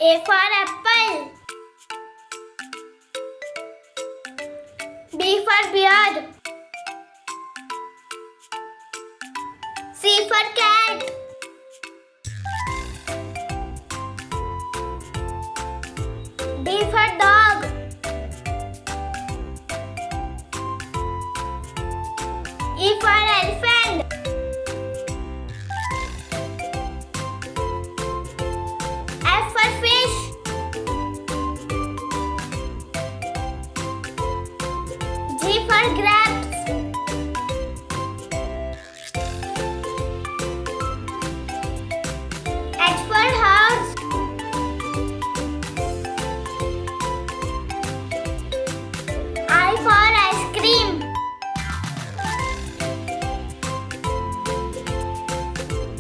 A for apple. B for beard. C for cat. D for dog. E for elephant. F for fish. G for grapes. H for horse. I for ice cream.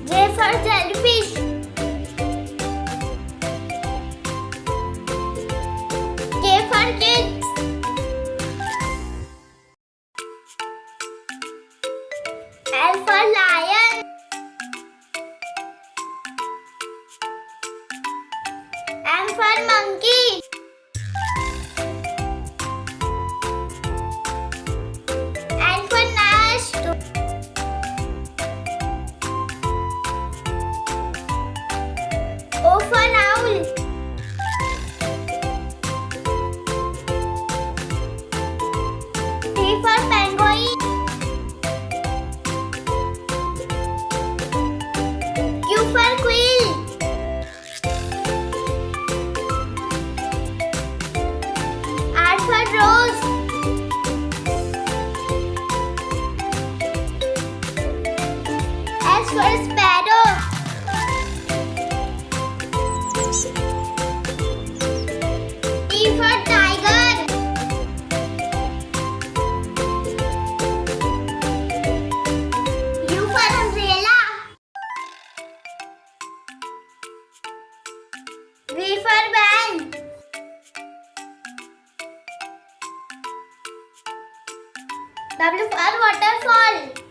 J for jellyfish. K for kids. L for lion. M for monkey. N for nest. O for owl. P for penguin. Q for quail. R for rose. S for sparrow. T for tiger. U for umbrella. V for van. W for waterfall.